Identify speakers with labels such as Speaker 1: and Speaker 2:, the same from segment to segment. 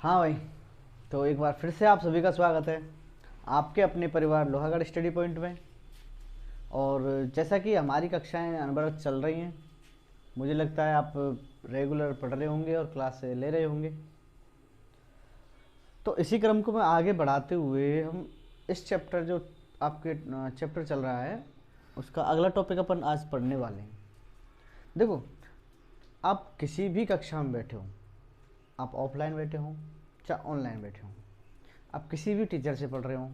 Speaker 1: हाँ भाई, तो एक बार फिर से आप सभी का स्वागत है आपके अपने परिवार लोहागढ़ स्टडी पॉइंट में। और जैसा कि हमारी कक्षाएं अनवरत चल रही हैं, मुझे लगता है आप रेगुलर पढ़ रहे होंगे और क्लास ले रहे होंगे। तो इसी क्रम को मैं आगे बढ़ाते हुए हम इस चैप्टर जो आपके चैप्टर चल रहा है उसका अगला टॉपिक अपन आज पढ़ने वाले हैं। देखो, आप किसी भी कक्षा में बैठे हो, आप ऑफलाइन बैठे हो चाहे ऑनलाइन बैठे हो, आप किसी भी टीचर से पढ़ रहे हो,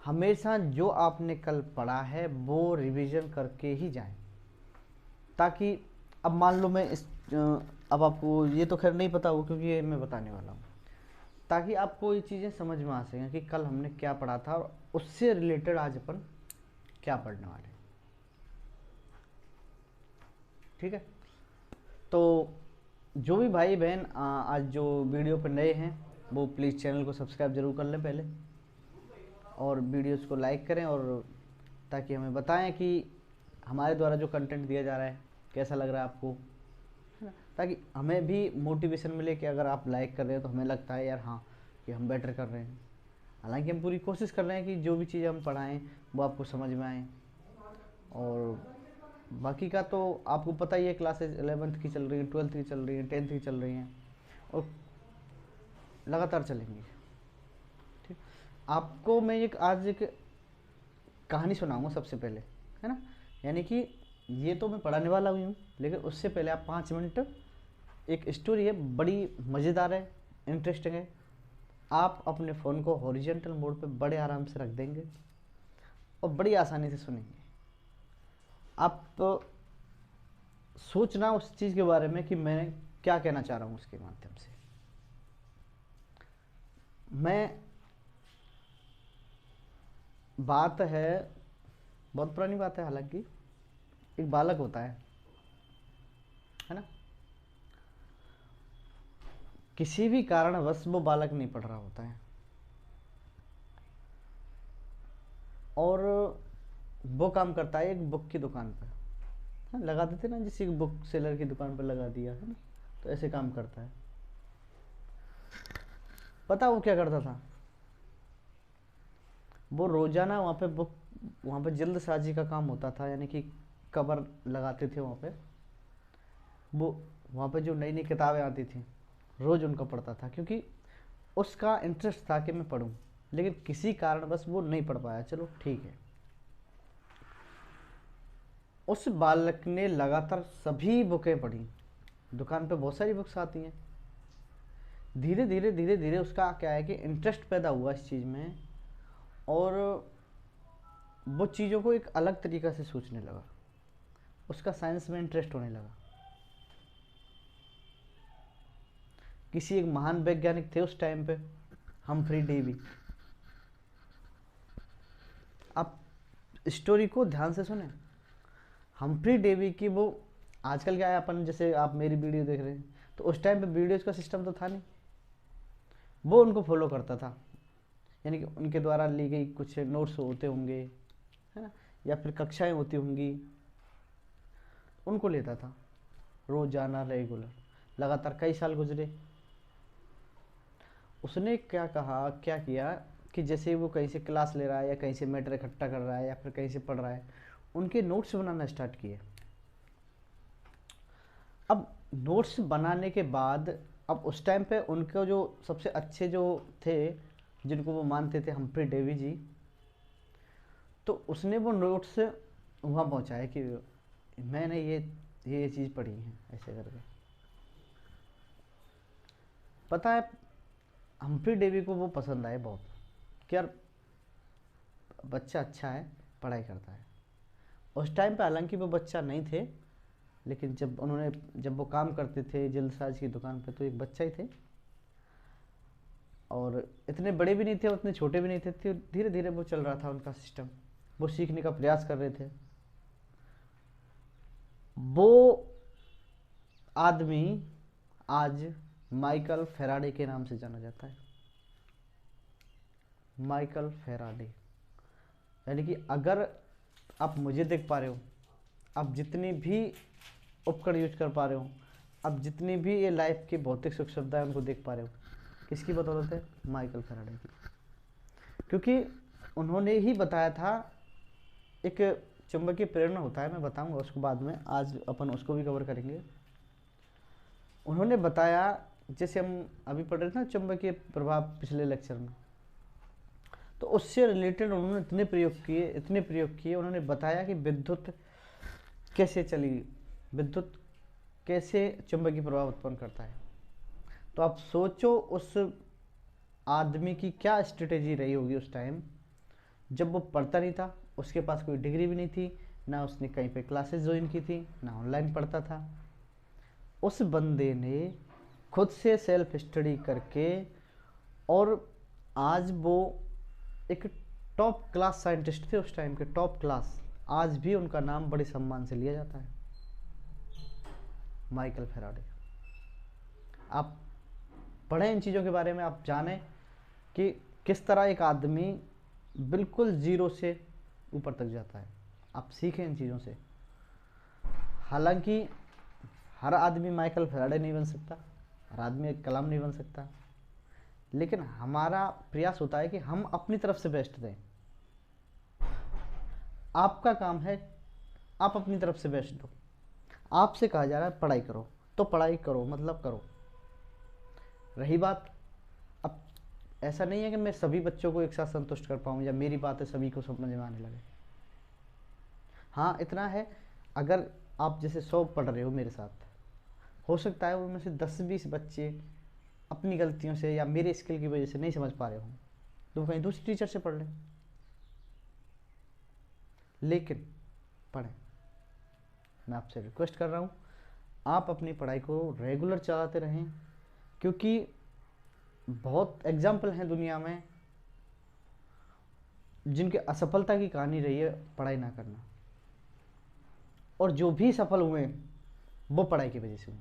Speaker 1: हमेशा जो आपने कल पढ़ा है वो रिवीजन करके ही जाएं। ताकि अब मान लो मैं अब आपको ये तो खैर नहीं पता हो क्योंकि ये मैं बताने वाला हूँ, ताकि आपको ये चीज़ें समझ में आ सकें कि कल हमने क्या पढ़ा था और उससे रिलेटेड आज अपन क्या पढ़ने वाले हैं। ठीक है, तो जो भी भाई बहन आज जो वीडियो पर नए हैं वो प्लीज़ चैनल को सब्सक्राइब जरूर कर लें पहले, और वीडियोस को लाइक करें, और ताकि हमें बताएं कि हमारे द्वारा जो कंटेंट दिया जा रहा है कैसा लग रहा है आपको, है ना। ताकि हमें भी मोटिवेशन मिले कि अगर आप लाइक कर रहे हैं तो हमें लगता है यार हाँ कि हम बेटर कर रहे हैं। हालांकि हम पूरी कोशिश कर रहे हैं कि जो भी चीज़ हम पढ़ाएं वो आपको समझ में आए। और बाकी का तो आपको पता ही है, क्लासेस 11th की चल रही हैं, 12th की चल रही हैं, 10th की चल रही हैं और लगातार चलेंगी। ठीक, आपको मैं एक आज एक कहानी सुनाऊंगा सबसे पहले, है ना। यानी कि ये तो मैं पढ़ाने वाला हुई हूँ, लेकिन उससे पहले आप 5 मिनट, एक स्टोरी है, बड़ी मज़ेदार है, इंटरेस्टिंग है। आप अपने फ़ोन को हॉरिजेंटल मोड पे बड़े आराम से रख देंगे और बड़ी आसानी से सुनेंगे। आप तो सोचना उस चीज़ के बारे में कि मैं क्या कहना चाह रहा हूँ उसके माध्यम से। मैं बात है, बहुत पुरानी बात है हालांकि। एक बालक होता है ना। किसी भी कारणवश वो बालक नहीं पढ़ रहा होता है और वो काम करता है एक बुक की दुकान पर। हाँ, लगा देते ना, जैसे बुक सेलर की दुकान पर लगा दिया है ना, तो ऐसे काम करता है। पता वो क्या करता था? वो रोजाना वहाँ पे बुक, वहाँ पे जल्दसाजी का काम होता था, यानी कि कवर लगाते थे वहाँ पे। वो वहाँ पे जो नई नई किताबें आती थी रोज़ उनको पढ़ता था, क्योंकि उसका इंटरेस्ट था कि मैं पढूं। लेकिन किसी कारण बस वो नहीं पढ़ पाया, चलो ठीक है। उस बालक ने लगातार सभी बुकें पढ़ी। दुकान पे बहुत सारी बुक्स आती हैं। धीरे धीरे उसका क्या है कि इंटरेस्ट पैदा हुआ इस चीज़ में, और वो चीज़ों को एक अलग तरीक़ा से सोचने लगा। उसका साइंस में इंटरेस्ट होने लगा। किसी एक महान वैज्ञानिक थे उस टाइम पे, हम्फ्री डेवी। आप स्टोरी को ध्यान से सुने। हम्फ्री डेवी की वो, आजकल क्या है, अपन जैसे आप मेरी वीडियो देख रहे हैं तो उस टाइम पे वीडियोज़ का सिस्टम तो था नहीं। वो उनको फॉलो करता था, यानी कि उनके द्वारा ली गई कुछ नोट्स होते होंगे, है ना, या फिर कक्षाएं होती होंगी, उनको लेता था रोजाना रेगुलर। लगातार कई साल गुजरे। उसने क्या कहा, क्या किया कि जैसे वो कहीं से क्लास ले रहा है या कहीं से मैटर इकट्ठा कर रहा है या फिर कहीं से पढ़ रहा है, उनके नोट्स बनाना स्टार्ट किए। अब नोट्स बनाने के बाद, अब उस टाइम पे उनको जो सबसे अच्छे जो थे, जिनको वो मानते थे, हम्फ्री डेवी जी, तो उसने वो नोट्स वहाँ पहुँचाया कि मैंने ये चीज़ पढ़ी है, ऐसे करके। पता है, हम्फ्री डेवी को वो पसंद आए बहुत कि यार बच्चा अच्छा है, पढ़ाई करता है। उस टाइम पे हालांकि वो बच्चा नहीं थे, लेकिन जब वो काम करते थे जल्दसाज की दुकान पे तो एक बच्चा ही थे, और इतने बड़े भी नहीं थे उतने छोटे भी नहीं थे। धीरे धीरे वो चल रहा था उनका सिस्टम, वो सीखने का प्रयास कर रहे थे। वो आदमी आज माइकल फेराडे के नाम से जाना जाता है। माइकल फेराडे, यानी कि अगर आप मुझे देख पा रहे हो, आप जितने भी उपकरण यूज कर पा रहे हो, अब जितनी भी ये लाइफ की भौतिक सुख सुविधाएं उनको देख पा रहे हो, किसकी बदौलत है? माइकल फैराडे की। क्योंकि उन्होंने ही बताया था, एक चुंबकीय प्रेरण होता है, मैं बताऊंगा उसको बाद में, आज अपन उसको भी कवर करेंगे। उन्होंने बताया, जैसे हम अभी पढ़ रहे थे ना चुंबकीय प्रभाव पिछले लेक्चर में, तो उससे रिलेटेड उन्होंने इतने प्रयोग किए, उन्होंने बताया कि विद्युत कैसे चली, विद्युत कैसे चुंबकीय प्रभाव उत्पन्न करता है। तो आप सोचो उस आदमी की क्या स्ट्रेटेजी रही होगी उस टाइम, जब वो पढ़ता नहीं था, उसके पास कोई डिग्री भी नहीं थी, ना उसने कहीं पे क्लासेस ज्वाइन की थी, ना ऑनलाइन पढ़ता था। उस बंदे ने खुद से सेल्फ स्टडी करके, और आज वो एक टॉप क्लास साइंटिस्ट थे, उस टाइम के टॉप क्लास। आज भी उनका नाम बड़े सम्मान से लिया जाता है, माइकल फैराडे। आप पढ़ें इन चीज़ों के बारे में, आप जानें कि किस तरह एक आदमी बिल्कुल जीरो से ऊपर तक जाता है। आप सीखें इन चीज़ों से। हालांकि हर आदमी माइकल फैराडे नहीं बन सकता, हर आदमी एक कलाम नहीं बन सकता, लेकिन हमारा प्रयास होता है कि हम अपनी तरफ से बेस्ट दें। आपका काम है, आप अपनी तरफ से बेस्ट दो। आपसे कहा जा रहा है पढ़ाई करो, तो पढ़ाई करो, मतलब करो। रही बात, अब ऐसा नहीं है कि मैं सभी बच्चों को एक साथ संतुष्ट कर पाऊँ, या मेरी बातें सभी को समझ में आने लगे। हाँ, इतना है, अगर आप जैसे 100 पढ़ रहे हो मेरे साथ, हो सकता है उनमें से 10-20 बच्चे अपनी गलतियों से या मेरे स्किल की वजह से नहीं समझ पा रहे हो, तो कहीं दूसरी टीचर से पढ़ लें। लेकिन पढ़ें, मैं आपसे रिक्वेस्ट कर रहा हूँ, आप अपनी पढ़ाई को रेगुलर चलाते रहें, क्योंकि बहुत एग्जाम्पल हैं दुनिया में जिनके असफलता की कहानी रही है पढ़ाई ना करना, और जो भी सफल हुए वो पढ़ाई की वजह से हुए।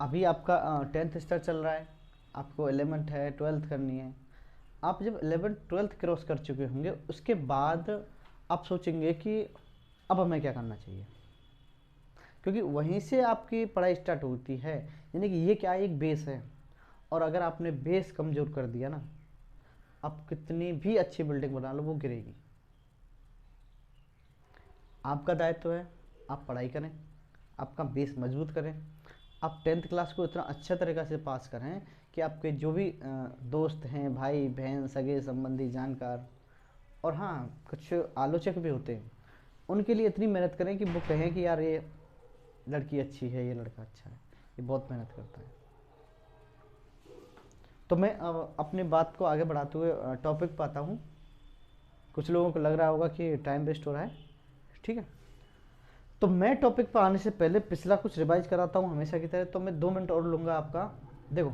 Speaker 1: अभी आपका 10th स्तर चल रहा है, आपको 11th है, 12th करनी है। आप जब 11th 12th क्रॉस कर चुके होंगे, उसके बाद आप सोचेंगे कि अब हमें क्या करना चाहिए, क्योंकि वहीं से आपकी पढ़ाई स्टार्ट होती है। यानी कि ये क्या, एक बेस है, और अगर आपने बेस कमज़ोर कर दिया ना, आप कितनी भी अच्छी बिल्डिंग बना लो, वो गिरेगी। आपका दायित्व है, आप पढ़ाई करें, आपका बेस मजबूत करें, आप 10th क्लास को इतना अच्छा तरीक़ा से पास करें कि आपके जो भी दोस्त हैं, भाई बहन, सगे संबंधी, जानकार, और हाँ कुछ आलोचक भी होते हैं, उनके लिए इतनी मेहनत करें कि वो कहें कि यार ये लड़की अच्छी है, ये लड़का अच्छा है, ये बहुत मेहनत करता है। तो मैं अपनी बात को आगे बढ़ाते हुए टॉपिक पर आता हूँ। कुछ लोगों को लग रहा होगा कि टाइम वेस्ट हो रहा है, ठीक है, तो मैं टॉपिक पर आने से पहले पिछला कुछ रिवाइज कराता हूँ हमेशा की तरह। तो मैं 2 मिनट और लूँगा आपका। देखो,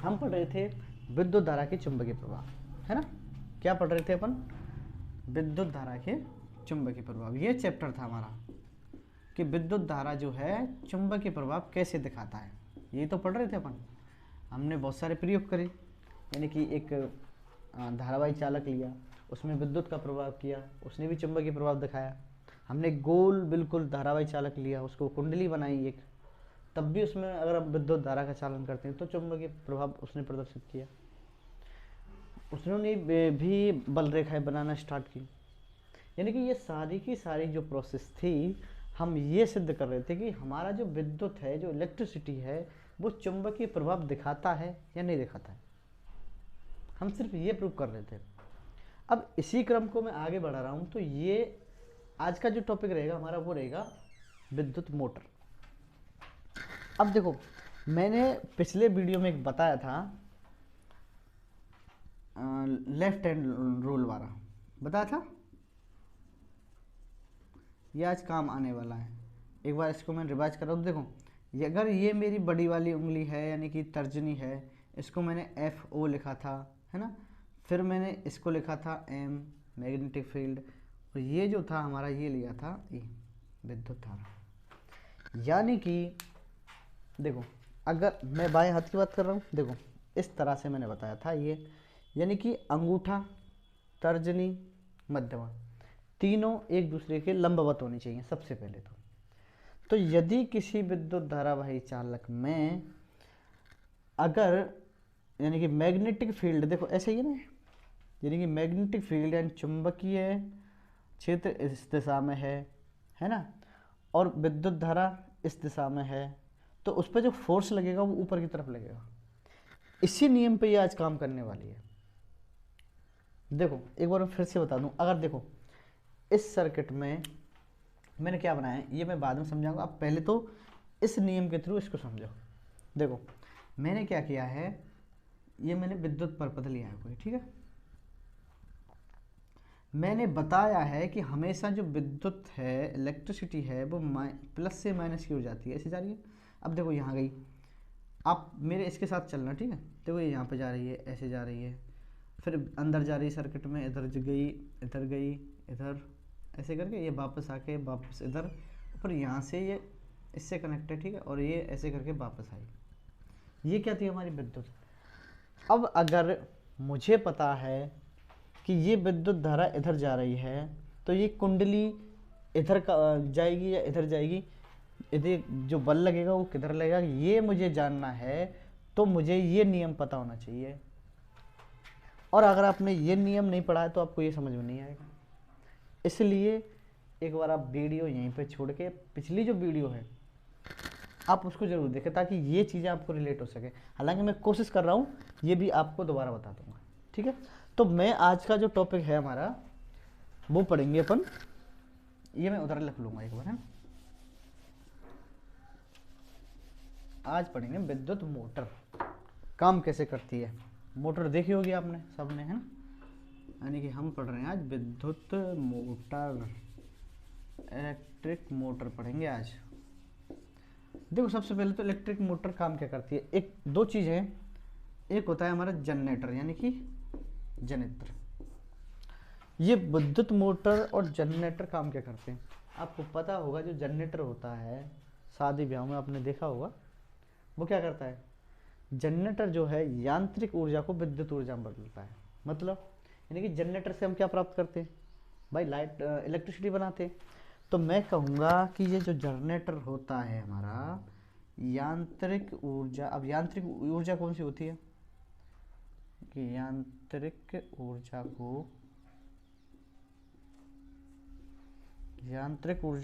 Speaker 1: हम पढ़ रहे थे विद्युत धारा के चुंबकीय प्रभाव, है ना? क्या पढ़ रहे थे अपन? विद्युत धारा के चुंबकीय प्रभाव। ये चैप्टर था हमारा कि विद्युत धारा जो है चुंबकीय प्रभाव कैसे दिखाता है, ये तो पढ़ रहे थे अपन। हमने बहुत सारे प्रयोग करे, यानी कि एक धारावाही चालक लिया, उसमें विद्युत का प्रभाव किया, उसने भी चुंबकीय प्रभाव दिखाया। हमने गोल बिल्कुल धारावाही चालक लिया, उसको कुंडली बनाई एक, तब भी उसमें अगर हम विद्युत धारा का चालन करते हैं तो चुंबकीय प्रभाव उसने प्रदर्शित किया। उसने भी बल रेखाएं बनाना स्टार्ट की। यानी कि ये सारी की सारी जो प्रोसेस थी, हम ये सिद्ध कर रहे थे कि हमारा जो विद्युत है, जो इलेक्ट्रिसिटी है, वो चुंबकीय प्रभाव दिखाता है या नहीं दिखाता है। हम सिर्फ ये प्रूव कर रहे थे। अब इसी क्रम को मैं आगे बढ़ा रहा हूँ, तो ये आज का जो टॉपिक रहेगा हमारा वो रहेगा विद्युत मोटर। अब देखो, मैंने पिछले वीडियो में एक बताया था लेफ्ट हैंड रूल वाला बताया था, ये आज काम आने वाला है। एक बार इसको मैं रिवाइज कर रहा हूँ। देखो, अगर ये मेरी बड़ी वाली उंगली है, यानी कि तर्जनी है, इसको मैंने FO लिखा था, है ना? फिर मैंने इसको लिखा था M, मैग्नेटिक फील्ड, और ये जो था हमारा, ये लिया था E, विद्युत धारा। यानी कि देखो, अगर मैं बाएं हाथ की बात कर रहा हूँ, देखो इस तरह से मैंने बताया था ये, यानी कि अंगूठा, तर्जनी, मध्यमा, तीनों एक दूसरे के लंबवत होनी चाहिए सबसे पहले तो। तो यदि किसी विद्युत धारावाही चालक में अगर यानी कि मैग्नेटिक फील्ड, देखो ऐसे ही है ना, यानी कि मैग्नेटिक फील्ड यानी चुंबकीय क्षेत्र इस दिशा में है ना, और विद्युत धारा इस दिशा में है, तो उस पर जो फोर्स लगेगा वो ऊपर की तरफ लगेगा। इसी नियम पे ये आज काम करने वाली है। देखो एक बार मैं फिर से बता दूं, अगर देखो इस सर्किट में मैंने क्या बनाया है, ये मैं बाद में समझाऊंगा, आप पहले तो इस नियम के थ्रू इसको समझो। देखो मैंने क्या किया है, ये मैंने विद्युत परपथ लिया है कोई, ठीक है। मैंने बताया है कि हमेशा जो विद्युत है, इलेक्ट्रिसिटी है, वो प्लस से माइनस की हो जाती है, ऐसे जा रही है। अब देखो यहाँ गई, आप मेरे इसके साथ चलना, ठीक है। देखो ये यहाँ पे जा रही है, ऐसे जा रही है, फिर अंदर जा रही है सर्किट में, इधर गई, इधर गई, इधर ऐसे करके ये वापस आके वापस इधर, फिर यहाँ से ये इससे कनेक्ट है, ठीक है, और ये ऐसे करके वापस आई। ये क्या थी हमारी विद्युत। अब अगर मुझे पता है कि ये विद्युत धारा इधर जा रही है, तो ये कुंडली इधर जाएगी या इधर जाएगी, इधर जो बल लगेगा वो किधर लगेगा, ये मुझे जानना है, तो मुझे ये नियम पता होना चाहिए। और अगर आपने ये नियम नहीं पढ़ा है तो आपको ये समझ में नहीं आएगा। इसलिए एक बार आप वीडियो यहीं पे छोड़ के पिछली जो वीडियो है आप उसको जरूर देखें, ताकि ये चीज़ें आपको रिलेट हो सके। हालांकि मैं कोशिश कर रहा हूँ ये भी आपको दोबारा बता दूंगा, ठीक है। तो मैं आज का जो टॉपिक है हमारा वो पढ़ेंगे अपन, ये मैं उधर लिख लूँगा एक बार, है। आज पढ़ेंगे विद्युत मोटर काम कैसे करती है। मोटर देखी होगी आपने सबने, है ना, यानी कि हम पढ़ रहे हैं आज विद्युत मोटर, इलेक्ट्रिक मोटर पढ़ेंगे आज। देखो सबसे पहले तो इलेक्ट्रिक मोटर काम क्या करती है, एक दो चीज़ है, एक होता है हमारा जनरेटर यानी कि जनरेटर। ये विद्युत मोटर और जनरेटर काम क्या करते हैं आपको पता होगा। जो जनरेटर होता है शादी ब्याह में आपने देखा होगा, वो क्या करता है, जनरेटर जो है यांत्रिक ऊर्जा को विद्युत ऊर्जा में बदलता है। मतलब यानी कि जनरेटर से हम क्या प्राप्त करते हैं भाई, लाइट इलेक्ट्रिसिटी बनाते हैं। तो मैं कहूँगा कि ये जो जनरेटर होता है हमारा यांत्रिक ऊर्जा, अब यांत्रिक ऊर्जा कौन सी होती है कि यांत्रिक ऊर्जा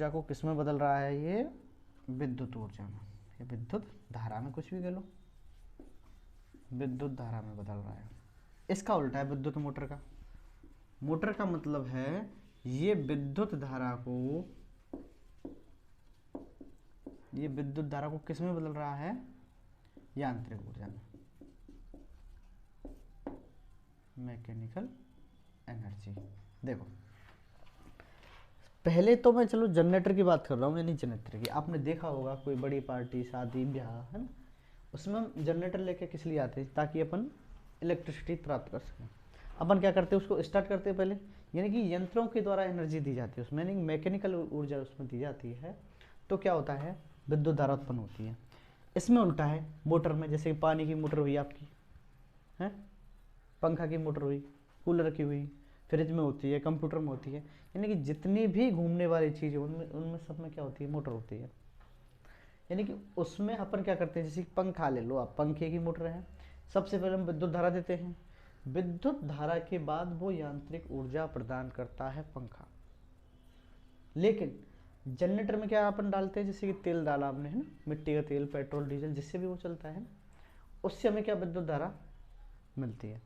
Speaker 1: को किस में बदल रहा है, ये विद्युत ऊर्जा में, ये विद्युत धारा में, कुछ भी कह लो, विद्युत धारा में बदल रहा है। इसका उल्टा है विद्युत मोटर का। मोटर का मतलब है ये विद्युत धारा को किस में बदल रहा है, यांत्रिक ऊर्जा में, मैकेनिकल एनर्जी। देखो पहले तो मैं चलो जनरेटर की बात कर रहा हूँ, यानी जनरेटर की आपने देखा होगा कोई बड़ी पार्टी, शादी ब्याह, है ना, उसमें हम जनरेटर लेके किस लिए आते हैं, ताकि अपन इलेक्ट्रिसिटी प्राप्त कर सकें। अपन क्या करते हैं, उसको स्टार्ट करते हैं पहले, यानी कि यंत्रों के द्वारा एनर्जी दी जाती है उसमें, यानी मैकेनिकल ऊर्जा उसमें दी जाती है। तो क्या होता है, विद्युत धारा उत्पन्न होती है। इसमें उल्टा है मोटर में, जैसे पानी की मोटर हुई आपकी, है, पंखा की मोटर हुई, कूलर की हुई, फ्रिज में होती है, कंप्यूटर में होती है, यानी कि जितनी भी घूमने वाली चीज़ें उनमें सब में क्या होती है, मोटर होती है। यानी कि उसमें अपन क्या करते हैं, जैसे पंखा ले लो आप, पंखे की मोटर है, सबसे पहले हम विद्युत धारा देते हैं, विद्युत धारा के बाद वो यांत्रिक ऊर्जा प्रदान करता है पंखा। लेकिन जनरेटर में क्या अपन डालते हैं, जैसे कि तेल डाला आपने, है ना, मिट्टी का तेल, पेट्रोल, डीजल, जिससे भी वो चलता है, उससे हमें क्या विद्युत धारा मिलती है।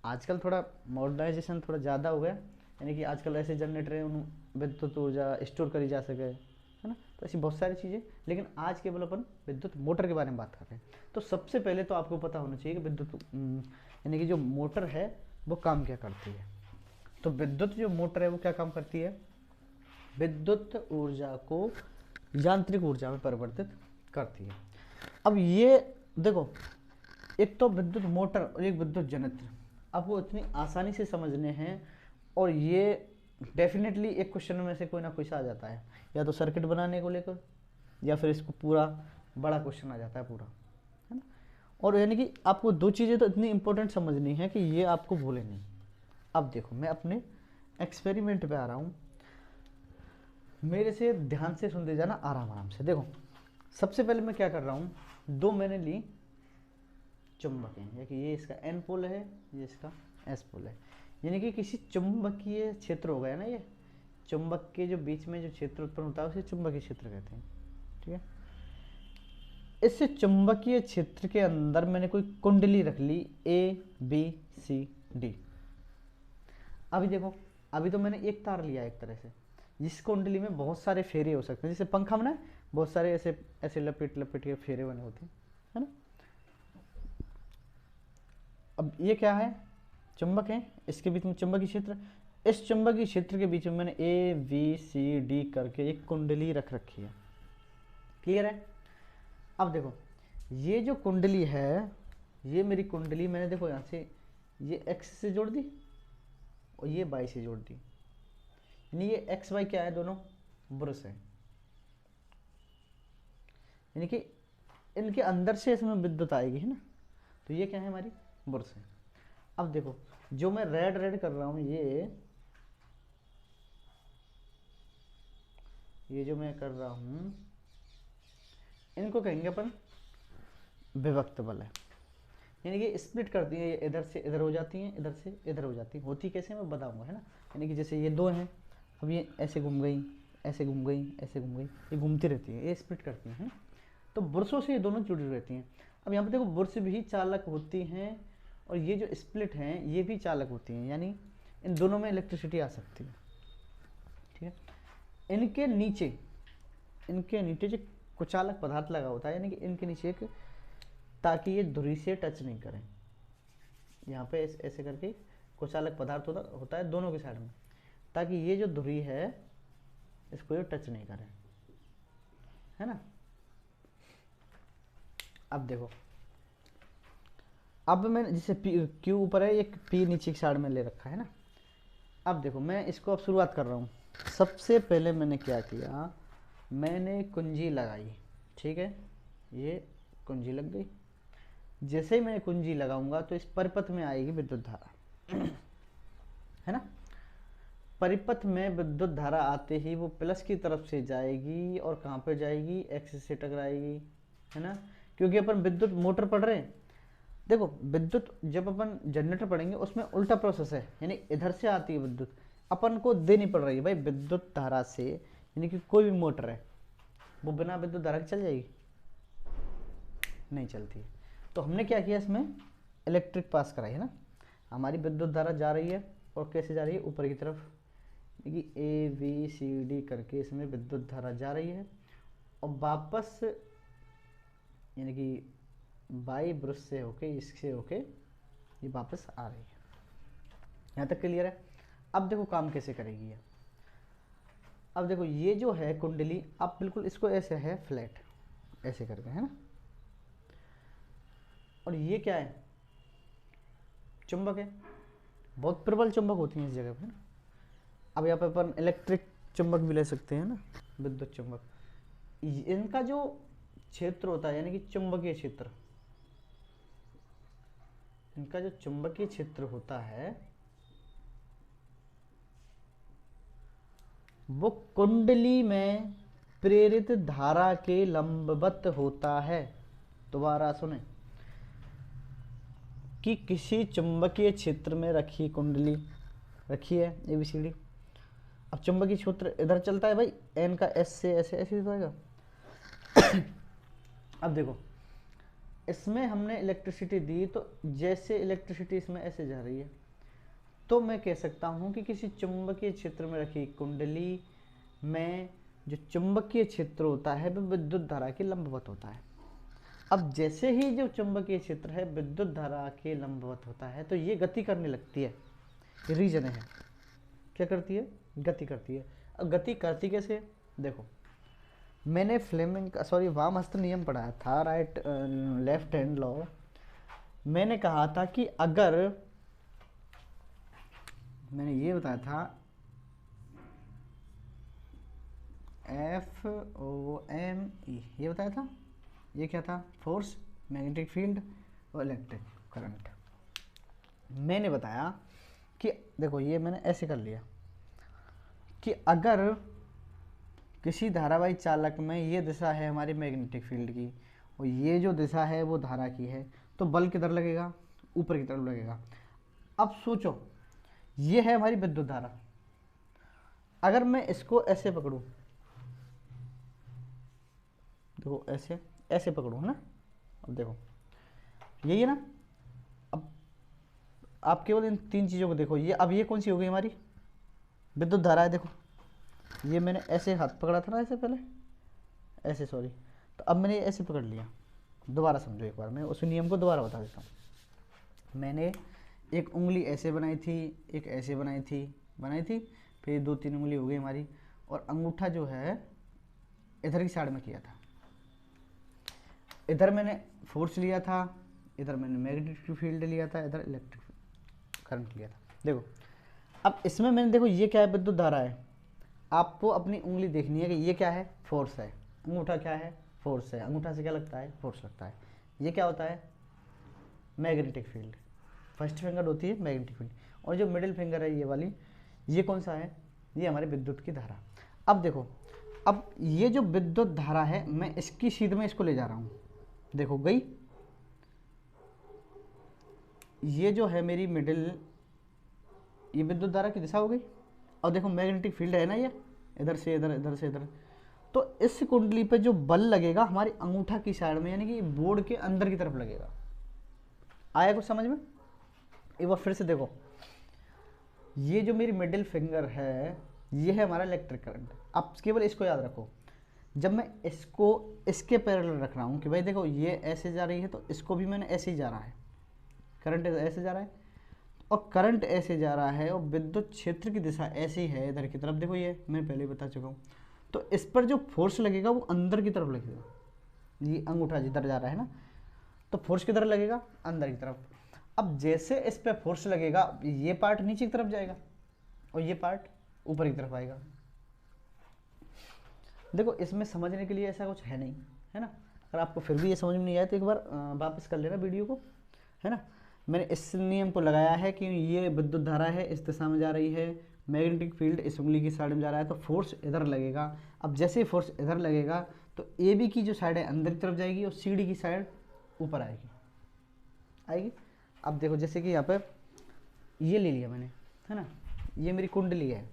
Speaker 1: आजकल थोड़ा मॉडर्नाइजेशन थोड़ा ज़्यादा हो गया, यानी कि आजकल ऐसे जनरेटर हैं उन विद्युत ऊर्जा स्टोर करी जा सके, है ना, तो ऐसी बहुत सारी चीज़ें। लेकिन आज केवल अपन विद्युत मोटर के बारे में बात कर रहे हैं। तो सबसे पहले तो आपको पता होना चाहिए कि विद्युत यानी कि जो मोटर है वो काम क्या करती है। तो विद्युत जो मोटर है वो क्या काम करती है, विद्युत ऊर्जा को यांत्रिक ऊर्जा में परिवर्तित करती है। अब ये देखो, एक तो विद्युत मोटर और एक विद्युत जनरेटर आपको इतनी आसानी से समझने हैं, और ये डेफिनेटली एक क्वेश्चन में से कोई ना कोई आ जाता है, या तो सर्किट बनाने को लेकर, या फिर इसको पूरा बड़ा क्वेश्चन आ जाता है पूरा, है ना। और यानी कि आपको दो चीज़ें तो इतनी इंपॉर्टेंट समझनी है कि ये आपको भूले नहीं। अब देखो मैं अपने एक्सपेरिमेंट पे आ रहा हूँ। मेरे से ध्यान से सुनते जाना, आराम आराम से। देखो सबसे पहले मैं क्या कर रहा हूँ, दो मैंने ली चुंबक हैं, कि ये इसका एन पोल है, ये इसका एस पोल है, यानी कि किसी चुंबकीय क्षेत्र हो गया ना, ये चुंबक के जो बीच में जो क्षेत्र उत्पन्न होता है उसे चुंबकीय क्षेत्र कहते हैं। ठीक है, इस चुंबकीय क्षेत्र के अंदर मैंने कोई कुंडली रख ली ए बी सी डी। अभी देखो, अभी तो मैंने एक तार लिया एक तरह से, जिस कुंडली में बहुत सारे फेरे हो सकते हैं, जैसे पंखा बना है, बहुत सारे ऐसे ऐसे लपेट लपेट के फेरे बने होते हैं, है ना। अब ये क्या है, चुंबक है, इसके बीच में चुंबकीय क्षेत्र, इस चुंबकीय क्षेत्र के बीच में मैंने ए बी सी डी करके एक कुंडली रख रखी है। क्लियर है। अब देखो ये जो कुंडली है, ये मेरी कुंडली मैंने देखो यहाँ से ये एक्स से जोड़ दी और ये वाई से जोड़ दी, यानी ये एक्स वाई क्या है, दोनों ब्रश है, यानी कि इनके अंदर से इसमें विद्युत आएगी, है ना। तो ये क्या है, हमारी ब्रश है। अब देखो जो मैं रेड रेड कर रहा हूँ, ये जो मैं कर रहा हूँ, इनको कहेंगे अपन विभक्त बल है, यानी कि स्प्लिट करती हैं, ये इधर से इधर हो जाती हैं, इधर से इधर हो जाती हैं। होती कैसे मैं बताऊंगा, है ना। यानी कि जैसे ये दो हैं, अब ये ऐसे घूम गई, ऐसे घूम गई, ऐसे घूम गई, ये घूमती रहती हैं, ये स्प्लिट करती हैं, तो बुरसों से ये दोनों जुड़ी रहती हैं। अब यहाँ पे देखो बुरस भी चालक होती हैं और ये जो स्प्लिट हैं ये भी चालक होती हैं, यानी इन दोनों में इलेक्ट्रिसिटी आ सकती है। ठीक है, इनके नीचे जो कुचालक पदार्थ लगा होता है, यानी कि इनके नीचे एक, ताकि ये धुरी से टच नहीं करें, यहाँ पे ऐसे करके कुचालक पदार्थ होता है दोनों के साइड में, ताकि ये जो धुरी है इसको ये टच नहीं करें, है ना। अब देखो, अब मैंने जैसे क्यू ऊपर है, एक पी नीचे की साइड में ले रखा है ना। अब देखो मैं इसको अब शुरुआत कर रहा हूँ। सबसे पहले मैंने क्या किया, मैंने कुंजी लगाई, ठीक है, ये कुंजी लग गई। जैसे ही मैं कुंजी लगाऊंगा तो इस परिपथ में आएगी विद्युत धारा, है ना। परिपथ में विद्युत धारा आते ही वो प्लस की तरफ से जाएगी और कहाँ पे जाएगी, एक्स से टकराएगी, है ना, क्योंकि अपन विद्युत मोटर पढ़ रहे हैं। देखो विद्युत जब अपन जनरेटर पढ़ेंगे उसमें उल्टा प्रोसेस है, यानी इधर से आती है विद्युत, अपन को देनी पड़ रही है भाई विद्युत धारा से, यानी कि कोई भी मोटर है वो बिना विद्युत धारा के चल जाएगी, नहीं चलती है। तो हमने क्या किया, इसमें इलेक्ट्रिक पास कराई, है ना। हमारी विद्युत धारा जा रही है और कैसे जा रही है, ऊपर की तरफ, यानी कि ए बी सी डी करके इसमें विद्युत धारा जा रही है और वापस यानी कि बाई ब्रश से होके, इससे होके ये वापस आ रही है। यहाँ तक क्लियर है। अब देखो काम कैसे करेगी ये। अब देखो ये जो है कुंडली, अब बिल्कुल इसको ऐसे है फ्लैट, ऐसे करके, है ना। और ये क्या है, चुंबक है, बहुत प्रबल चुंबक होती है इस जगह पे ना। अब यहाँ पे अपन इलेक्ट्रिक चुंबक भी ले सकते हैं ना, विद्युत चुंबक। इनका जो क्षेत्र होता है, यानी कि चुंबकीय क्षेत्र, इनका जो चुंबकीय क्षेत्र होता है वो कुंडली में प्रेरित धारा के लंबवत होता है। दोबारा सुने, कि किसी चुंबकीय क्षेत्र में रखी कुंडली रखी है ABCD। अब चुंबकीय क्षेत्र इधर चलता है भाई, एन का एस से ऐसे ऐसे जाएगा। अब देखो इसमें हमने इलेक्ट्रिसिटी दी, तो जैसे इलेक्ट्रिसिटी इसमें ऐसे जा रही है, तो मैं कह सकता हूं कि किसी चुंबकीय क्षेत्र में रखी कुंडली में जो चुंबकीय क्षेत्र होता है वो विद्युत धारा के लंबवत होता है। अब जैसे ही जो चुंबकीय क्षेत्र है विद्युत धारा के लंबवत होता है तो ये गति करने लगती है, रीजन है, क्या करती है, गति करती है। अब गति करती कैसे, देखो मैंने फ्लेमिंग वाम हस्त नियम पढ़ाया था, राइट लेफ्ट हैंड लॉ। मैंने कहा था कि अगर, मैंने ये बताया था FOME, ये बताया था, ये क्या था, फोर्स, मैग्नेटिक फील्ड और इलेक्ट्रिक करंट। मैंने बताया कि देखो ये मैंने ऐसे कर लिया कि अगर किसी धारावाही चालक में ये दिशा है हमारी मैग्नेटिक फील्ड की और ये जो दिशा है वो धारा की है, तो बल किधर लगेगा? ऊपर की तरफ लगेगा। अब सोचो, ये है हमारी विद्युत धारा। अगर मैं इसको ऐसे पकड़ूं, देखो ऐसे ऐसे पकड़ूं, है ना? अब देखो यही है ना। अब आप केवल इन तीन चीज़ों को देखो, ये अब ये कौन सी हो गई? हमारी विद्युत धारा है। देखो ये मैंने ऐसे हाथ पकड़ा था ना, ऐसे पहले ऐसे, सॉरी, तो अब मैंने ऐसे पकड़ लिया। दोबारा समझो एक बार, मैं उस नियम को दोबारा बता देता हूँ। मैंने एक उंगली ऐसे बनाई थी, एक ऐसे बनाई थी, फिर 2-3 उंगली हो गई हमारी, और अंगूठा जो है इधर की साइड में किया था। इधर मैंने फोर्स लिया था, इधर मैंने मैग्नेटिक फील्ड लिया था, इधर इलेक्ट्रिक करंट लिया था। देखो अब इसमें मैंने, देखो ये क्या है? विद्युत धारा है। आपको अपनी उंगली देखनी है कि ये क्या है? फोर्स है। अंगूठा क्या है? फोर्स है। अंगूठा से क्या लगता है? फोर्स लगता है। ये क्या होता है? Magnetic field. फर्स्ट फिंगर होती है मैग्नेटिक फील्ड, और जो मिडिल फिंगर है ये वाली, ये कौन सा है? ये हमारे विद्युत की धारा। अब देखो, अब ये जो विद्युत धारा है, मैं इसकी सीध में इसको ले जा रहा हूँ। देखो गई, ये जो है मेरी मिडिल, ये विद्युत धारा की दिशा हो गई। और देखो मैग्नेटिक फील्ड है ना, ये इधर से इधर, इधर से इधर, तो इस कुंडली पे जो बल लगेगा हमारी अंगूठा की साइड में, यानी कि बोर्ड के अंदर की तरफ लगेगा। आया कुछ समझ में? एक बार फिर से देखो, ये जो मेरी मिडिल फिंगर है, ये है हमारा इलेक्ट्रिक करंट। अब केवल इसको याद रखो, जब मैं इसको इसके पैरेलल रख रहा हूँ कि भाई देखो ये ऐसे जा रही है, तो इसको भी मैंने ऐसे ही जा रहा है, करंट ऐसे जा रहा है, और करंट ऐसे जा रहा है, और विद्युत क्षेत्र की दिशा ऐसी है इधर की तरफ। देखो ये मैं पहले ही बता चुका हूँ। तो इस पर जो फोर्स लगेगा वो अंदर की तरफ लगेगा। ये अंगूठा जिधर जा रहा है ना, तो फोर्स किधर लगेगा? अंदर की तरफ। अब जैसे इस पर फोर्स लगेगा, ये पार्ट नीचे की तरफ जाएगा और ये पार्ट ऊपर की तरफ आएगा। देखो इसमें समझने के लिए ऐसा कुछ है नहीं, है ना? अगर आपको फिर भी ये समझ में नहीं आया तो एक बार वापस कर लेना वीडियो को, है ना? मैंने इस नियम को लगाया है कि ये विद्युत धारा है, इस दिशा में जा रही है, मैग्नेटिक फील्ड इस उंगली की साइड में जा रहा है, तो फोर्स इधर लगेगा। अब जैसे ही फोर्स इधर लगेगा तो ए बी की जो साइड है अंदर की तरफ जाएगी और सी डी की साइड ऊपर आएगी। अब देखो जैसे कि यहाँ पे ये ले लिया मैंने, है ना? ये मेरी कुंडली है।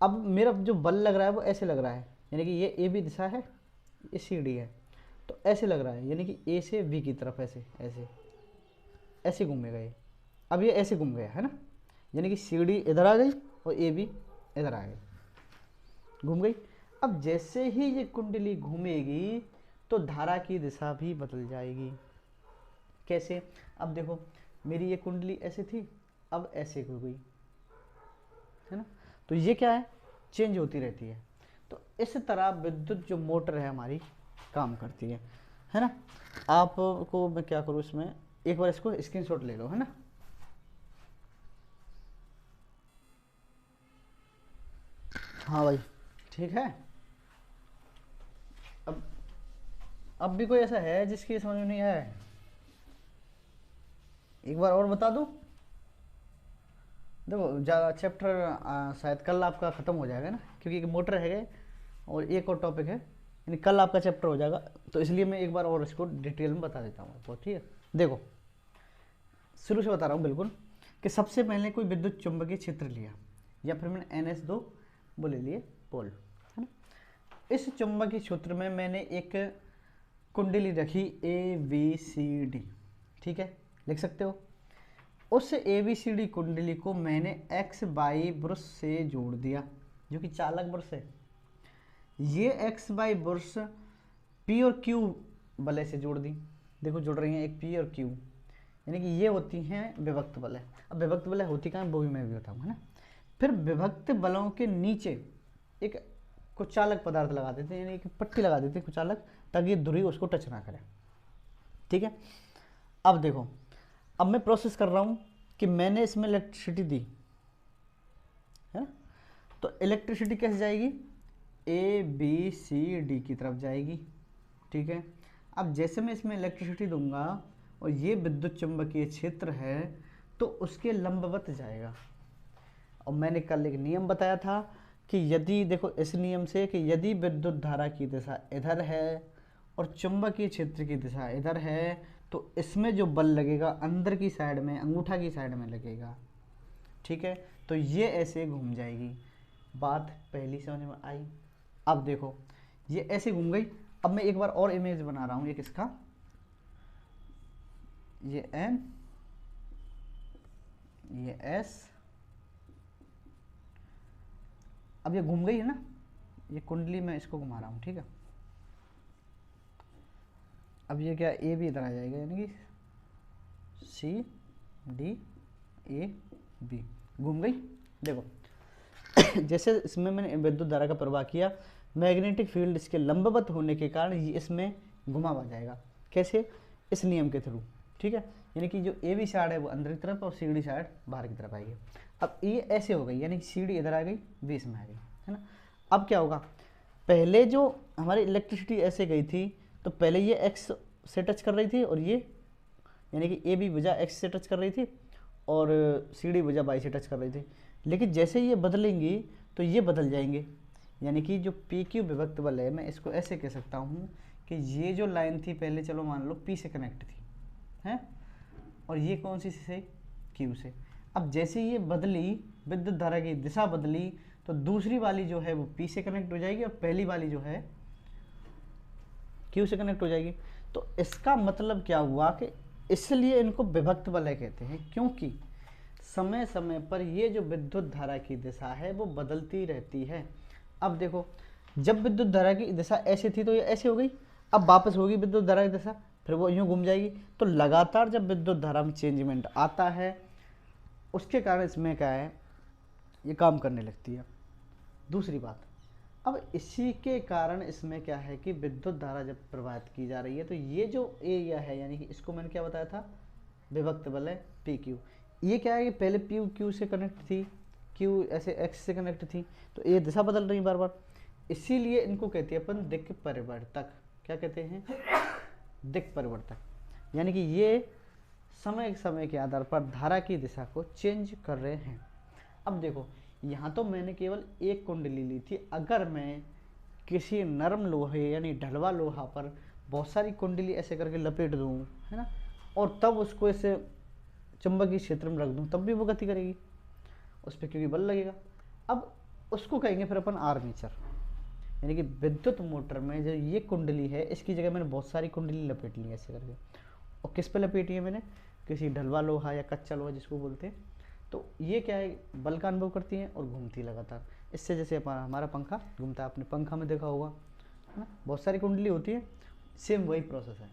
Speaker 1: अब मेरा जो बल लग रहा है वो ऐसे लग रहा है, यानी कि ये ए बी दिशा है, ये सी डी है, तो ऐसे लग रहा है, यानी कि ए से बी की तरफ ऐसे ऐसे ऐसे घूमेगा ये। अब ये ऐसे घूम गया, है ना? यानी कि सी डी इधर आ गई और ए बी इधर आ गई, घूम गई। अब जैसे ही ये कुंडली घूमेगी तो धारा की दिशा भी बदल जाएगी। कैसे? अब देखो मेरी ये कुंडली ऐसे थी, अब ऐसे हो गई, है ना? तो ये क्या है? चेंज होती रहती है। तो इस तरह विद्युत जो मोटर है हमारी काम करती है ना? आपको मैं क्या करूँ इसमें, एक बार इसको स्क्रीनशॉट ले लो, है ना? हाँ भाई ठीक है। अब भी कोई ऐसा है जिसकी समझ में नहीं आया है? एक बार और बता दूं? देखो ज़्यादा चैप्टर शायद कल आपका ख़त्म हो जाएगा ना, क्योंकि एक मोटर है और एक और टॉपिक है, यानी कल आपका चैप्टर हो जाएगा, तो इसलिए मैं एक बार और इसको डिटेल में बता देता हूँ आपको, ठीक है? देखो शुरू से बता रहा हूँ बिल्कुल, कि सबसे पहले कोई विद्युत चुंबकीय क्षेत्र लिया, या फिर मैंने NS2 वो ले लिए पोल, है ना? इस चुंबकीय क्षेत्र में मैंने एक कुंडली रखी ABCD, ठीक है, लिख सकते हो। उस ABCD कुंडली को मैंने XY ब्रश से जोड़ दिया, जो कि चालक ब्रश है। ये XY ब्रश P और Q बल से जोड़ दी, देखो जुड़ रही हैं, एक P और Q, यानी कि ये होती हैं विभक्त बल। अब विभक्त बल होती कहाँ है वो भी मैं भी बताऊँ, है ना? फिर विभक्त बलों के नीचे एक कुचालक पदार्थ लगा देते हैं, यानी एक पट्टी लगा देते हैं कुचालक, ताकि धुरी उसको टच ना करे, ठीक है? अब देखो, अब मैं प्रोसेस कर रहा हूँ कि मैंने इसमें इलेक्ट्रिसिटी दी, है ना? तो इलेक्ट्रिसिटी कैसे जाएगी? ABCD की तरफ जाएगी, ठीक है? अब जैसे मैं इसमें इलेक्ट्रिसिटी दूंगा और ये विद्युत चुंबकीय क्षेत्र है, तो उसके लंबवत जाएगा। और मैंने कल एक नियम बताया था कि यदि देखो इस नियम से कि यदि विद्युत धारा की दिशा इधर है और चुंबकीय क्षेत्र की दिशा इधर है, तो इसमें जो बल लगेगा अंदर की साइड में, अंगूठा की साइड में लगेगा। ठीक है, तो ये ऐसे घूम जाएगी। बात पहली समझ में आई। अब देखो ये ऐसे घूम गई। अब मैं एक बार और इमेज बना रहा हूँ, ये किसका, ये N, ये S। अब ये घूम गई है ना, ये कुंडली में इसको घुमा रहा हूँ। ठीक है, अब ये क्या, ए भी इधर आ जाएगा, यानी कि C D A B घूम गई। देखो जैसे इसमें मैंने विद्युत धारा का प्रवाह किया, मैग्नेटिक फील्ड इसके लंबवत होने के कारण ये इसमें घुमावा जाएगा। कैसे, इस नियम के थ्रू। ठीक है, यानी कि जो ए बी साइड है वो अंदर की तरफ और सी डी साइड बाहर की तरफ आएगी। अब ये ऐसे हो गई, यानी कि सी डी इधर आ गई, बी इसमें आ गई, है ना। अब क्या होगा, पहले जो हमारी इलेक्ट्रिसिटी ऐसे गई थी, तो पहले ये एक्स से टच कर रही थी और ये, यानी कि ए बी भुजा एक्स से टच कर रही थी और सी डी भुजा वाई से टच कर रही थी। लेकिन जैसे ये बदलेंगी तो ये बदल जाएंगे, यानी कि जो पी क्यू विभक्त बल है, मैं इसको ऐसे कह सकता हूँ कि ये जो लाइन थी पहले, चलो मान लो पी से कनेक्ट थी, है, और ये कौन सी से, क्यू से। अब जैसे ये बदली, विद्युत धारा की दिशा बदली, तो दूसरी वाली जो है वो पी से कनेक्ट हो जाएगी और पहली वाली जो है क्यू से कनेक्ट हो जाएगी। तो इसका मतलब क्या हुआ कि इसलिए इनको विभक्त वलय कहते हैं, क्योंकि समय समय पर ये जो विद्युत धारा की दिशा है वो बदलती रहती है। अब देखो, जब विद्युत धारा की दिशा ऐसे थी तो ये ऐसे हो गई, अब वापस होगी विद्युत धारा की दिशा, फिर वो यूँ घूम जाएगी। तो लगातार जब विद्युत धारा में चेंजमेंट आता है, उसके कारण इसमें क्या है, ये काम करने लगती है। दूसरी बात, अब इसी के कारण इसमें क्या है कि विद्युत धारा जब प्रवाहित की जा रही है, तो ये जो एरिया है, यानी कि इसको मैंने क्या बताया था, विभक्त वलय पी क्यू। ये क्या है कि पहले पी क्यू से कनेक्ट थी, क्यू ऐसे एक्स से कनेक्ट थी, तो ये दिशा बदल रही बार बार, इसीलिए इनको कहते हैं अपन दिक् परिवर्तक। क्या कहते हैं, दिक् परिवर्तक, यानी कि ये समय समय के आधार पर धारा की दिशा को चेंज कर रहे हैं। अब देखो, यहाँ तो मैंने केवल एक कुंडली ली थी, अगर मैं किसी नरम लोहे यानी ढलवा लोहा पर बहुत सारी कुंडली ऐसे करके लपेट दूँ, है ना, और तब उसको ऐसे चुंबकीय क्षेत्र में रख दूँ, तब भी वो गति करेगी उस पर, क्योंकि बल लगेगा। अब उसको कहेंगे फिर अपन आर्मेचर, यानी कि विद्युत मोटर में जो ये कुंडली है, इसकी जगह मैंने बहुत सारी कुंडली लपेट ली ऐसे करके। और किस पे लपेटी है मैंने, किसी ढलवा लोहा या कच्चा लोहा जिसको बोलते हैं। तो ये क्या है, बल का अनुभव करती हैं और घूमती लगातार। इससे जैसे हमारा पंखा घूमता है, आपने पंखा में देखा होगा, है ना, बहुत सारी कुंडली होती है, सेम वही प्रोसेस है।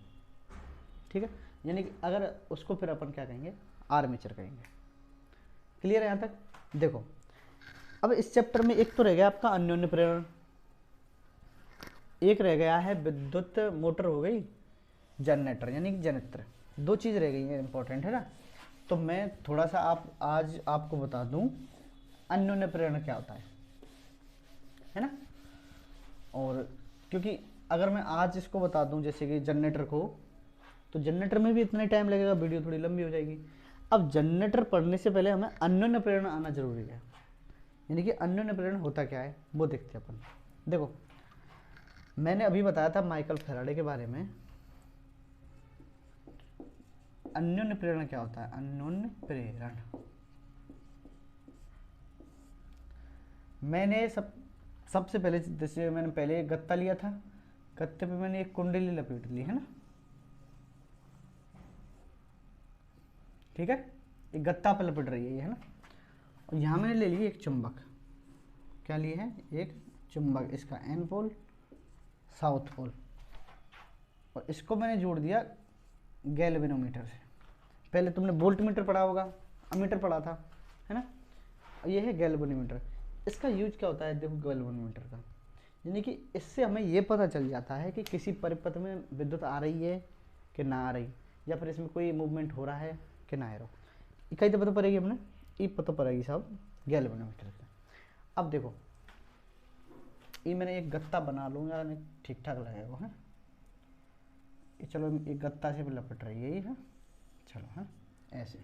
Speaker 1: ठीक है, यानी कि अगर उसको फिर अपन क्या कहेंगे, आर्मेचर कहेंगे। क्लियर है यहाँ तक। देखो अब इस चैप्टर में एक तो रह गया आपका अन्योन्य प्रेरण, एक रह गया है विद्युत मोटर, हो गई जनरेटर यानी कि जनित्र, दो चीज़ रह गई है इंपॉर्टेंट, है ना। तो मैं थोड़ा सा आज आपको बता दूं अन्योन्य प्रेरण क्या होता है ना। और क्योंकि अगर मैं आज इसको बता दूं जैसे कि जनरेटर को, तो जनरेटर में भी इतना टाइम लगेगा, वीडियो थोड़ी लंबी हो जाएगी। अब जनरेटर पढ़ने से पहले हमें अन्योन्य प्रेरण आना जरूरी है, यानी कि अन्योन्य प्रेरण होता क्या है वो देखते हैं अपन। देखो मैंने अभी बताया था माइकल फैराडे के बारे में। अन्योन्य प्रेरण क्या होता है, अन्योन्य प्रेरण मैंने सबसे पहले, जैसे मैंने पहले एक गत्ता लिया था, गत्ते पे मैंने एक कुंडली लपेट ली, है ना, ठीक है, एक गत्ता पे लपेट रही है ये, है ना। और यहाँ मैंने ले ली एक चुंबक, क्या लिए है, एक चुंबक, इसका एन पोल साउथ पोल, और इसको मैंने जोड़ दिया गैल्वेनोमीटर से। पहले तुमने वोल्ट मीटर पढ़ा होगा, अमीटर पढ़ा था, है ना, और ये है गैल्वेनोमीटर। इसका यूज क्या होता है, देखो गैल्वेनोमीटर का, यानी कि इससे हमें ये पता चल जाता है कि किसी परिपथ में विद्युत आ रही है कि ना आ रही, या फिर इसमें कोई मूवमेंट हो रहा है कि ना आ रहा। इकाई तो पता पड़ेगी अपने, ये पता पड़ेगी साहब गैल्वेनोमीटर से। अब देखो ये मैंने एक गत्ता बना लूँगा, ठीक ठाक लगेगा, है, ये चलो एक गत्ता से भी लपट रही है ये, है, चलो, है ऐसे।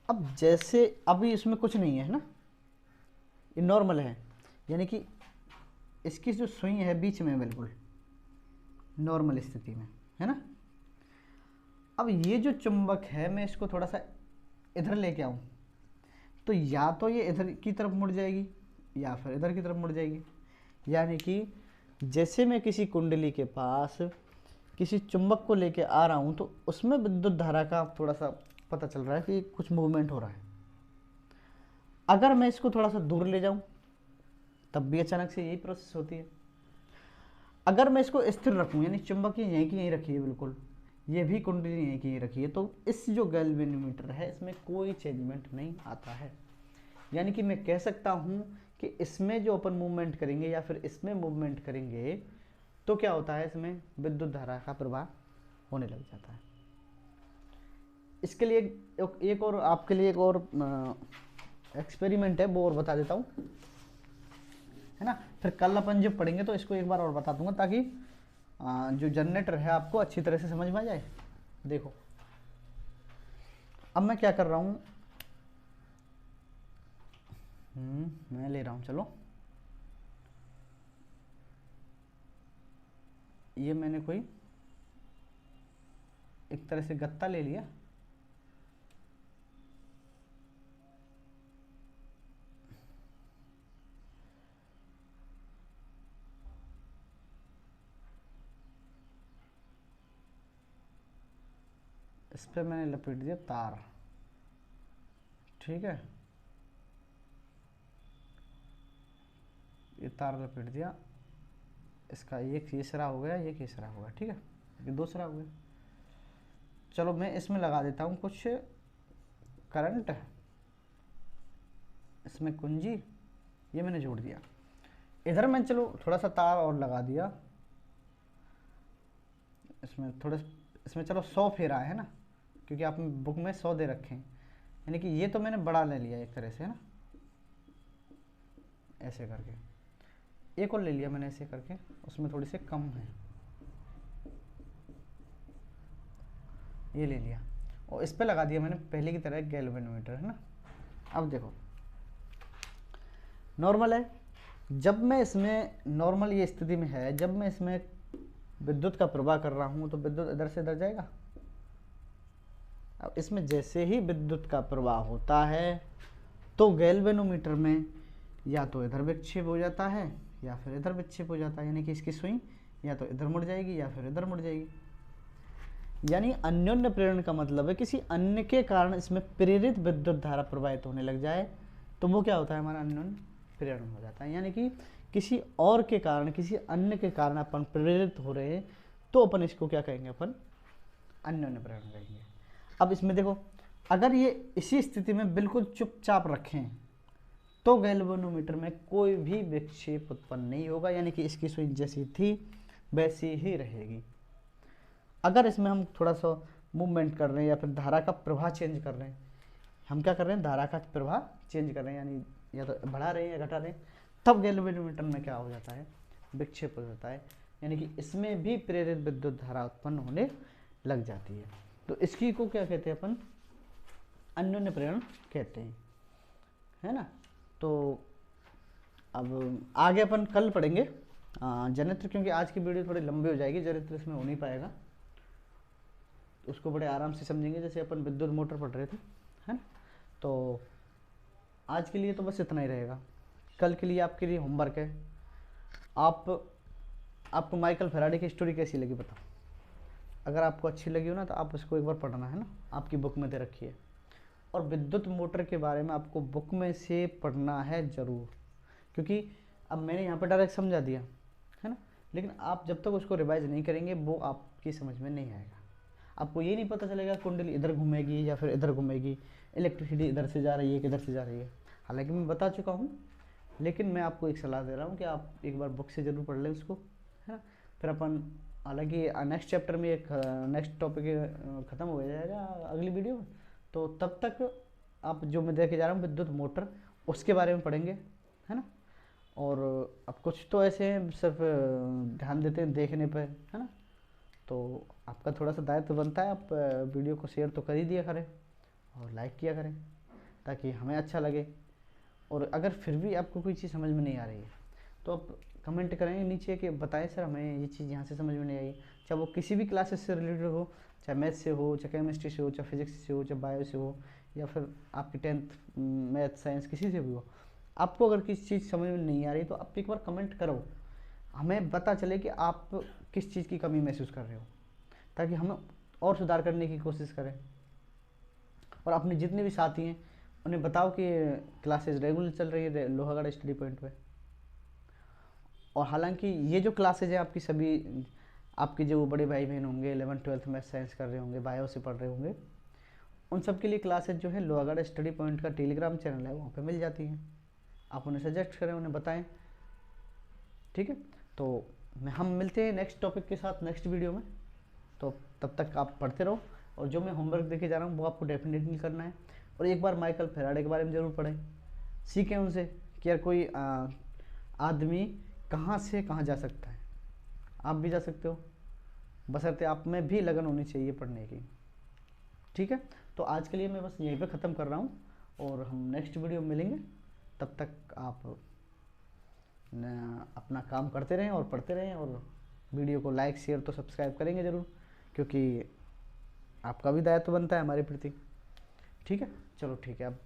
Speaker 1: अब जैसे अभी इसमें कुछ नहीं है ना, ये नॉर्मल है, यानी कि इसकी जो सुई है बीच में बिल्कुल नॉर्मल स्थिति में है ना। अब ये जो चुंबक है मैं इसको थोड़ा सा इधर लेके आऊँ तो या तो ये इधर की तरफ मुड़ जाएगी या फिर इधर की तरफ मुड़ जाएगी। यानी कि जैसे मैं किसी कुंडली के पास किसी चुंबक को लेके आ रहा हूँ तो उसमें विद्युत धारा का थोड़ा सा पता चल रहा है कि कुछ मूवमेंट हो रहा है। अगर मैं इसको थोड़ा सा दूर ले जाऊँ तब भी अचानक से यही प्रोसेस होती है। अगर मैं इसको स्थिर रखूँ, यानी चुंबक यहीं की यहीं रखी है, बिल्कुल ये भी कुंडली यहीं की यहीं रखी है, तो इस जो गैल्वेनोमीटर है इसमें कोई चेंजमेंट नहीं आता है। यानी कि मैं कह सकता हूँ कि इसमें जो अपन मूवमेंट करेंगे या फिर इसमें मूवमेंट करेंगे तो क्या होता है, इसमें विद्युत धारा का प्रवाह होने लग जाता है। इसके लिए एक और आपके लिए एक और एक्सपेरिमेंट है, वो और बता देता हूँ, है ना। फिर कल अपन जब पढ़ेंगे तो इसको एक बार और बता दूंगा ताकि जो जनरेटर है आपको अच्छी तरह से समझ में आ जाए। देखो अब मैं क्या कर रहा हूँ, मैं ले रहा हूँ, चलो ये मैंने कोई एक तरह से गत्ता ले लिया, इस पर मैंने लपेट दिया तार, ठीक है, ये तार लपेट दिया, इसका ये तीसरा हो गया, ये तीसरा हो गया, ठीक है, ये दूसरा हो गया। चलो मैं इसमें लगा देता हूँ कुछ करंट, इसमें कुंजी, ये मैंने जोड़ दिया। इधर मैं चलो थोड़ा सा तार और लगा दिया, इसमें चलो 100 फेरा है ना, क्योंकि आप बुक में 100 दे रखे हैं, यानी कि ये तो मैंने बड़ा ले लिया एक तरह से, है ना, ऐसे करके। एक और ले लिया मैंने ऐसे करके, उसमें थोड़ी से कम है, ये ले लिया और इस पे लगा दिया मैंने पहले की तरह गैल्वेनोमीटर, है ना। अब देखो नॉर्मल है, जब मैं इसमें नॉर्मल ये स्थिति में है, जब मैं इसमें विद्युत का प्रवाह कर रहा हूँ तो विद्युत इधर से इधर जाएगा। अब इसमें जैसे ही विद्युत का प्रवाह होता है तो गैल्वेनोमीटर में या तो इधर विक्षेप हो जाता है या फिर इधर विक्षेप हो जाता है, यानी कि इसकी सुई या तो इधर मुड़ जाएगी या फिर इधर मुड़ जाएगी। यानी अन्योन्य प्रेरण का मतलब है किसी अन्य के कारण इसमें प्रेरित विद्युत धारा प्रवाहित होने लग जाए तो वो क्या होता है, हमारा अन्योन्य प्रेरण हो जाता है। यानी कि किसी और के कारण, किसी अन्य के कारण अपन प्रेरित हो रहे हैं तो अपन इसको क्या कहेंगे, अपन अन्योन्य प्रेरण कहेंगे। अब इसमें देखो अगर ये इसी स्थिति में बिल्कुल चुपचाप रखें तो गैल्वेनोमीटर में कोई भी विक्षेप उत्पन्न नहीं होगा, यानी कि इसकी सुई जैसी थी वैसी ही रहेगी। अगर इसमें हम थोड़ा सा मूवमेंट कर रहे हैं या फिर धारा का प्रवाह चेंज कर रहे हैं, हम क्या कर रहे हैं, धारा का प्रवाह चेंज कर रहे हैं, यानी या तो बढ़ा रहे हैं या घटा रहे हैं, तब गैल्वेनोमीटर में क्या हो जाता है, विक्षेप हो जाता है, यानी कि इसमें भी प्रेरित विद्युत धारा उत्पन्न होने लग जाती है। तो इसकी को क्या कहते हैं अपन, अन्योन्य प्रेरण कहते हैं, है ना। तो अब आगे अपन कल पढ़ेंगे जनित्र, क्योंकि आज की वीडियो थोड़ी लंबी हो जाएगी, जनित्र इसमें हो नहीं पाएगा, उसको बड़े आराम से समझेंगे जैसे अपन विद्युत मोटर पढ़ रहे थे, है ना। तो आज के लिए तो बस इतना ही रहेगा। कल के लिए आपके लिए होमवर्क है, आपको माइकल फैराडे की स्टोरी कैसी लगी बताओ। अगर आपको अच्छी लगी हो ना तो आप इसको एक बार पढ़ना, है ना, आपकी बुक में दे रखी है। और विद्युत मोटर के बारे में आपको बुक में से पढ़ना है ज़रूर, क्योंकि अब मैंने यहाँ पर डायरेक्ट समझा दिया, है ना, लेकिन आप जब तक उसको रिवाइज नहीं करेंगे वो आपकी समझ में नहीं आएगा। आपको ये नहीं पता चलेगा कुंडली इधर घूमेगी या फिर इधर घूमेगी, इलेक्ट्रिसिटी इधर से जा रही है किधर से जा रही है। हालांकि मैं बता चुका हूँ, लेकिन मैं आपको एक सलाह दे रहा हूँ कि आप एक बार बुक से ज़रूर पढ़ लें उसको, है ना। फिर अपन हालांकि नेक्स्ट चैप्टर में एक नेक्स्ट टॉपिक ख़त्म हो जाएगा अगली वीडियो में, तो तब तक आप जो मैं देखे जा रहा हूँ विद्युत मोटर उसके बारे में पढ़ेंगे, है ना। और अब कुछ तो ऐसे हैं सिर्फ ध्यान देते हैं देखने पर, है ना, तो आपका थोड़ा सा दायित्व बनता है, आप वीडियो को शेयर तो कर ही दिया करें और लाइक किया करें ताकि हमें अच्छा लगे और अगर फिर भी आपको कोई चीज़ समझ में नहीं आ रही है तो आप कमेंट करेंगे नीचे कि बताएं सर हमें ये चीज़ यहाँ से समझ में नहीं आई, चाहे वो किसी भी क्लासेस से रिलेटेड हो, चाहे मैथ से हो, चाहे केमिस्ट्री से हो, चाहे फिजिक्स से हो, चाहे बायो से हो, या फिर आपकी 10th मैथ साइंस किसी से भी हो। आपको अगर किसी चीज़ समझ में नहीं आ रही तो आप एक बार कमेंट करो, हमें पता चले कि आप किस चीज़ की कमी महसूस कर रहे हो, ताकि हम और सुधार करने की कोशिश करें। और अपने जितने भी साथी हैं उन्हें बताओ कि क्लासेस रेगुलर चल रही है लोहागढ़ स्टडी पॉइंट पे। और हालांकि ये जो क्लासेज है आपकी सभी, आपके जो बड़े भाई बहन होंगे 11th-12th मैथ साइंस कर रहे होंगे, बायो से पढ़ रहे होंगे, उन सब के लिए क्लासेज जो है लोहागढ़ स्टडी पॉइंट का टेलीग्राम चैनल है वहाँ पे मिल जाती हैं। आप उन्हें सजेस्ट करें, उन्हें बताएं, ठीक है। तो हम मिलते हैं नेक्स्ट टॉपिक के साथ नेक्स्ट वीडियो में। तो तब तक आप पढ़ते रहो, और जो मैं होमवर्क देके जा रहा हूँ वो आपको डेफिनेटली करना है। और एक बार माइकल फेराडे के बारे में ज़रूर पढ़ें, सीखें उनसे कि यार कोई आदमी कहाँ से कहाँ जा सकता है, आप भी जा सकते हो, बशर्ते आप में भी लगन होनी चाहिए पढ़ने की, ठीक है। तो आज के लिए मैं बस यहीं पे ख़त्म कर रहा हूँ, और हम नेक्स्ट वीडियो में मिलेंगे। तब तक आप अपना काम करते रहें और पढ़ते रहें, और वीडियो को लाइक शेयर तो सब्सक्राइब करेंगे ज़रूर, क्योंकि आपका भी दायित्व बनता है हमारे प्रति, ठीक है। चलो ठीक है, अब